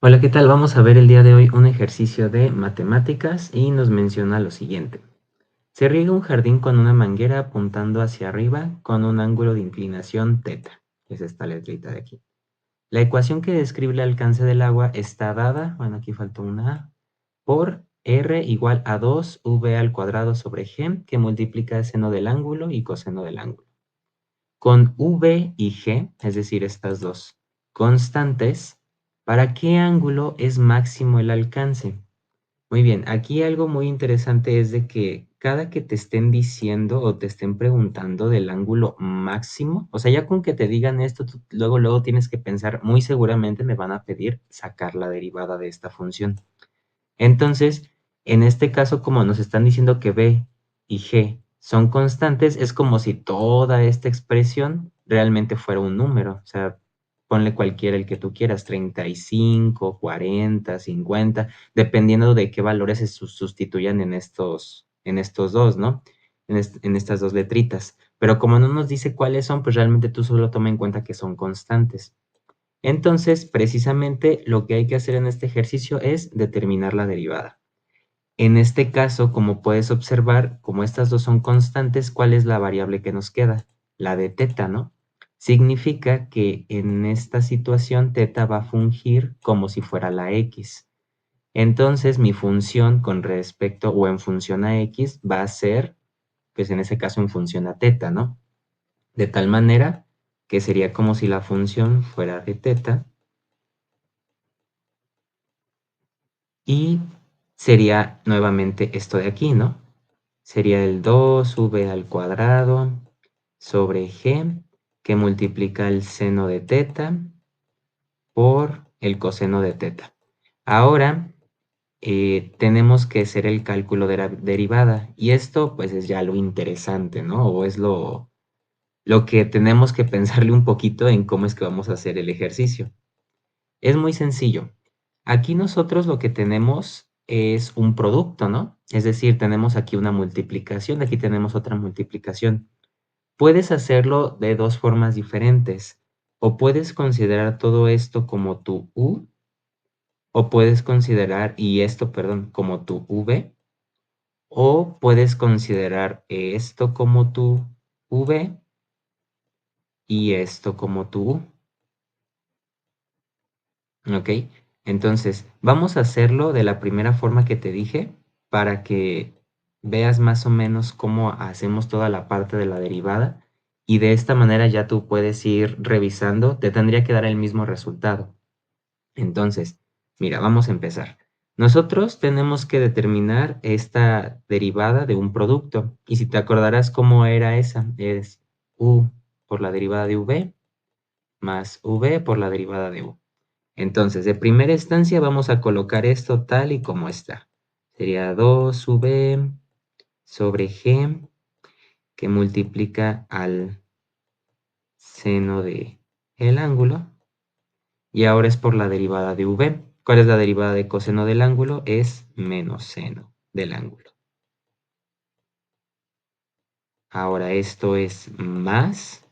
Hola, ¿qué tal? Vamos a ver el día de hoy un ejercicio de matemáticas y nos menciona lo siguiente. Se riega un jardín con una manguera apuntando hacia arriba con un ángulo de inclinación teta, que es esta letrita de aquí. La ecuación que describe el alcance del agua está dada, bueno, aquí faltó una A, por R igual a 2V al cuadrado sobre G, que multiplica el seno del ángulo y coseno del ángulo. Con V y G, es decir, estas dos constantes, ¿para qué ángulo es máximo el alcance? Muy bien, aquí algo muy interesante es de que cada que te estén diciendo o te estén preguntando del ángulo máximo, o sea, ya con que te digan esto, tú luego tienes que pensar, muy seguramente me van a pedir sacar la derivada de esta función. Entonces, en este caso, como nos están diciendo que B y G son constantes, es como si toda esta expresión realmente fuera un número. O sea, ponle cualquiera el que tú quieras, 35, 40, 50, dependiendo de qué valores se sustituyan en estos dos, ¿no? En estas dos letritas. Pero como no nos dice cuáles son, pues realmente tú solo toma en cuenta que son constantes. Entonces, precisamente lo que hay que hacer en este ejercicio es determinar la derivada. En este caso, como puedes observar, como estas dos son constantes, ¿cuál es la variable que nos queda? La de teta, ¿no? Significa que en esta situación teta va a fungir como si fuera la x. Entonces, mi función con respecto o en función a x va a ser, pues en ese caso en función a teta, ¿no? De tal manera que sería como si la función fuera de teta y sería nuevamente esto de aquí, ¿no? Sería el 2v al cuadrado sobre g, que multiplica el seno de teta por el coseno de teta. Ahora tenemos que hacer el cálculo de la derivada y esto pues es ya lo interesante, ¿no? O es lo que tenemos que pensarle un poquito en cómo es que vamos a hacer el ejercicio. Es muy sencillo. Aquí nosotros lo que tenemos es un producto, ¿no? Es decir, tenemos aquí una multiplicación, aquí tenemos otra multiplicación. Puedes hacerlo de dos formas diferentes. O puedes considerar todo esto como tu U, o puedes considerar, y esto, perdón, como tu V, o puedes considerar esto como tu V y esto como tu U. ¿Ok? Entonces, vamos a hacerlo de la primera forma que te dije para que veas más o menos cómo hacemos toda la parte de la derivada y de esta manera ya tú puedes ir revisando, te tendría que dar el mismo resultado. Entonces, mira, vamos a empezar. Nosotros tenemos que determinar esta derivada de un producto y si te acordarás cómo era esa, es U por la derivada de V más V por la derivada de U. Entonces, de primera instancia vamos a colocar esto tal y como está. Sería 2V sobre G que multiplica al seno de el ángulo y ahora es por la derivada de V. ¿Cuál es la derivada de coseno del ángulo? Es menos seno del ángulo. Ahora esto es más.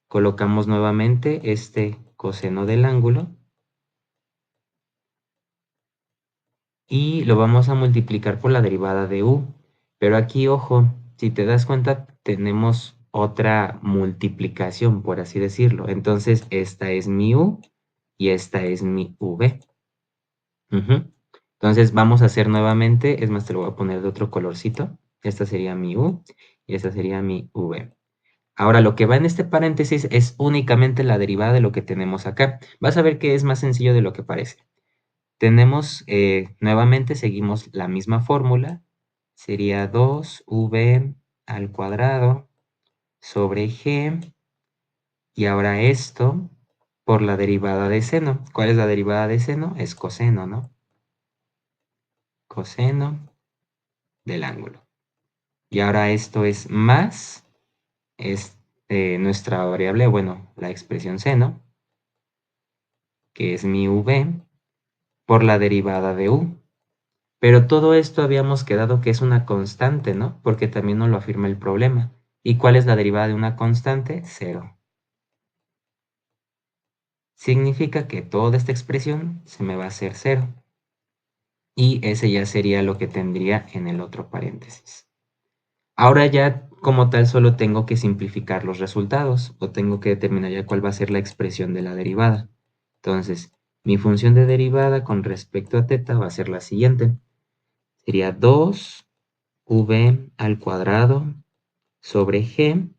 Colocamos nuevamente este coseno del ángulo y lo vamos a multiplicar por la derivada de u. Pero aquí, ojo, si te das cuenta, tenemos otra multiplicación, por así decirlo. Entonces, esta es mi u y esta es mi v. Entonces, vamos a hacer nuevamente, es más, te lo voy a poner de otro colorcito. Esta sería mi u y esta sería mi v. Ahora, lo que va en este paréntesis es únicamente la derivada de lo que tenemos acá. Vas a ver que es más sencillo de lo que parece. Tenemos, nuevamente seguimos la misma fórmula, sería 2v al cuadrado sobre g, y ahora esto por la derivada de seno. ¿Cuál es la derivada de seno? Es coseno, ¿no? Coseno del ángulo. Y ahora esto es más, es nuestra variable, bueno, la expresión seno, que es mi v, por la derivada de u. Pero todo esto habíamos quedado que es una constante, ¿no? Porque también nos lo afirma el problema. ¿Y cuál es la derivada de una constante? Cero. significa que toda esta expresión se me va a hacer cero. Y ese ya sería lo que tendría en el otro paréntesis. Ahora ya como tal solo tengo que simplificar los resultados o tengo que determinar ya cuál va a ser la expresión de la derivada. Entonces, mi función de derivada con respecto a teta va a ser la siguiente. Sería 2v al cuadrado sobre g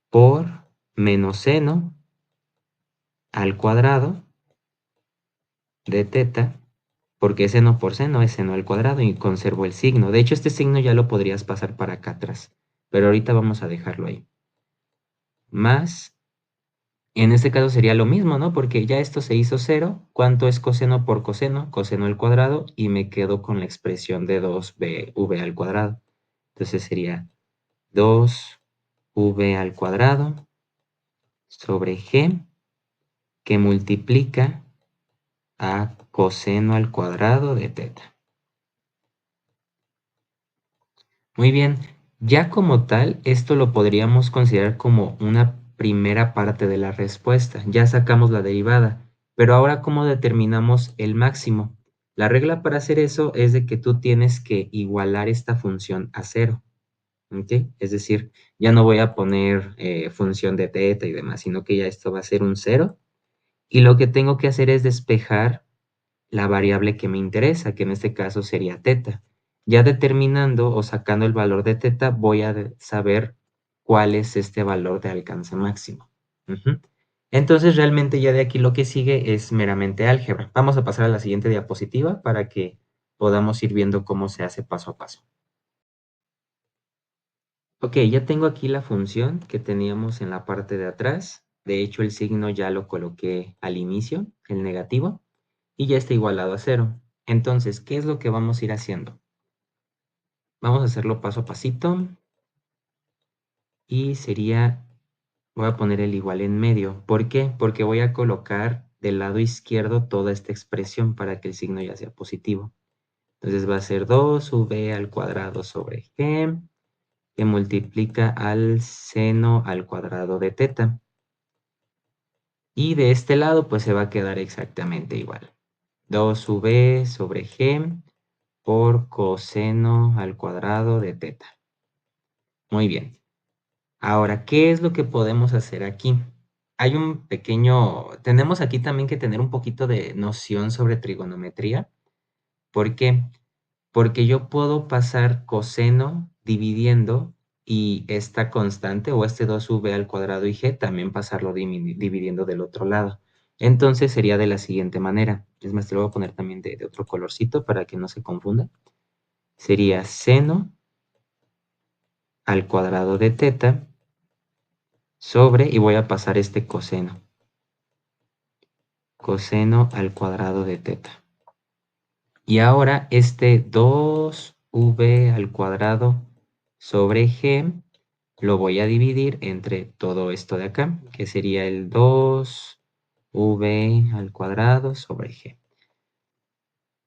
por menos seno al cuadrado de teta, porque seno por seno es seno al cuadrado y conservo el signo. De hecho, este signo ya lo podrías pasar para acá atrás, pero ahorita vamos a dejarlo ahí. Más, en este caso sería lo mismo, ¿no? Porque ya esto se hizo cero. ¿Cuánto es coseno por coseno? Coseno al cuadrado y me quedo con la expresión de 2v al cuadrado. Entonces sería 2v al cuadrado sobre g que multiplica a coseno al cuadrado de teta. Muy bien, ya como tal, esto lo podríamos considerar como una primera parte de la respuesta. Ya sacamos la derivada, pero ahora ¿cómo determinamos el máximo? La regla para hacer eso es de que tú tienes que igualar esta función a cero, ¿ok? Es decir, ya no voy a poner función de teta y demás, sino que ya esto va a ser un cero. Y lo que tengo que hacer es despejar la variable que me interesa, que en este caso sería teta. Ya determinando o sacando el valor de teta, voy a saber cuál es este valor de alcance máximo. Ujú. Entonces, realmente ya de aquí lo que sigue es meramente álgebra. Vamos a pasar a la siguiente diapositiva para que podamos ir viendo cómo se hace paso a paso. Ok, ya tengo aquí la función que teníamos en la parte de atrás. De hecho, el signo ya lo coloqué al inicio, el negativo, y ya está igualado a cero. Entonces, ¿qué es lo que vamos a ir haciendo? Vamos a hacerlo paso a pasito y sería, voy a poner el igual en medio. ¿Por qué? Porque voy a colocar del lado izquierdo toda esta expresión para que el signo ya sea positivo. Entonces va a ser 2v al cuadrado sobre g que multiplica al seno al cuadrado de teta. Y de este lado pues se va a quedar exactamente igual. 2v sobre g por coseno al cuadrado de teta. Muy bien. Ahora, ¿qué es lo que podemos hacer aquí? Hay un pequeño, tenemos aquí también que tener un poquito de noción sobre trigonometría. ¿Por qué? Porque yo puedo pasar coseno dividiendo y esta constante o este 2v al cuadrado y g también pasarlo dividiendo del otro lado. Entonces sería de la siguiente manera. Es más, te lo voy a poner también de otro colorcito para que no se confunda. Sería seno al cuadrado de teta sobre, y voy a pasar este coseno. Coseno al cuadrado de teta. Y ahora este 2v al cuadrado sobre g lo voy a dividir entre todo esto de acá, que sería el 2v al cuadrado sobre g.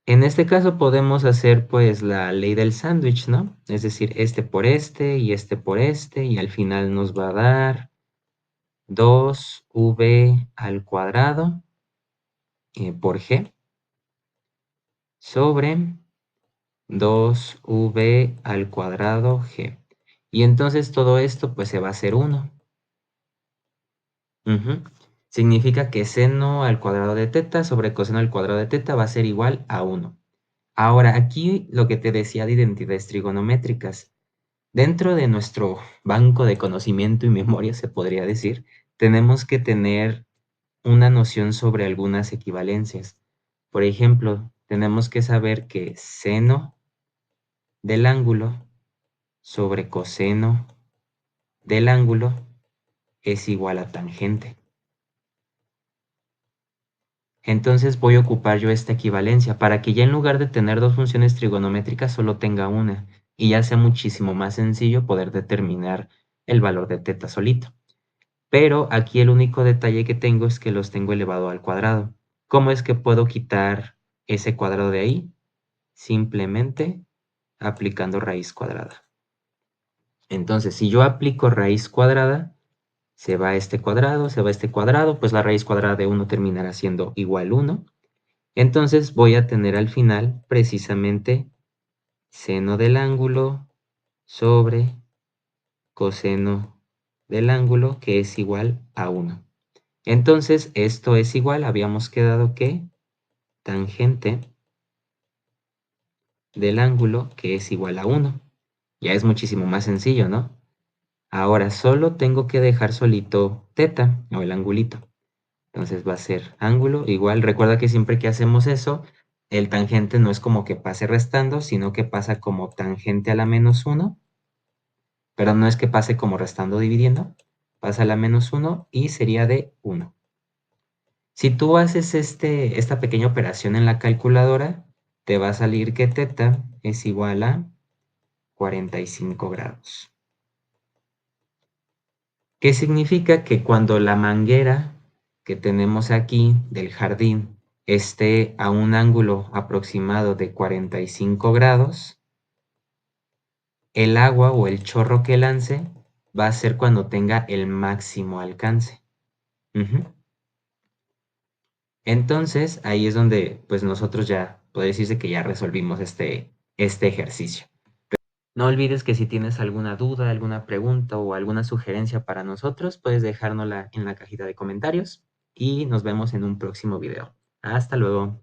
En este caso podemos hacer pues la ley del sándwich, ¿no? Es decir, este por este y al final nos va a dar 2v al cuadrado por g sobre 2v al cuadrado g. Y entonces todo esto pues se va a hacer 1. Significa que seno al cuadrado de teta sobre coseno al cuadrado de teta va a ser igual a 1. Ahora, aquí lo que te decía de identidades trigonométricas. Dentro de nuestro banco de conocimiento y memoria, se podría decir, tenemos que tener una noción sobre algunas equivalencias. Por ejemplo, tenemos que saber que seno del ángulo sobre coseno del ángulo es igual a tangente. Entonces voy a ocupar yo esta equivalencia para que ya en lugar de tener dos funciones trigonométricas solo tenga una y ya sea muchísimo más sencillo poder determinar el valor de teta solito. Pero aquí el único detalle que tengo es que los tengo elevado al cuadrado. ¿Cómo es que puedo quitar ese cuadrado de ahí? Simplemente aplicando raíz cuadrada. Entonces, si yo aplico raíz cuadrada, Se va este cuadrado, se va este cuadrado, pues la raíz cuadrada de 1 terminará siendo igual 1. Entonces voy a tener al final precisamente seno del ángulo sobre coseno del ángulo, que es igual a 1. Entonces esto es igual, habíamos quedado que tangente del ángulo, que es igual a 1. Ya es muchísimo más sencillo, ¿no? Ahora solo tengo que dejar solito teta o el angulito. Entonces va a ser ángulo igual. Recuerda que siempre que hacemos eso, el tangente no es como que pase restando, sino que pasa como tangente a la menos 1. Pero no es que pase como restando o dividiendo. Pasa a la menos 1 y sería de 1. Si tú haces esta pequeña operación en la calculadora, te va a salir que teta es igual a 45 grados. ¿Qué significa? Que cuando la manguera que tenemos aquí del jardín esté a un ángulo aproximado de 45 grados, el agua o el chorro que lance va a ser cuando tenga el máximo alcance. Entonces, ahí es donde pues nosotros ya, puede decirse que ya resolvimos este ejercicio. No olvides que si tienes alguna duda, alguna pregunta o alguna sugerencia para nosotros, puedes dejárnosla en la cajita de comentarios y nos vemos en un próximo video. Hasta luego.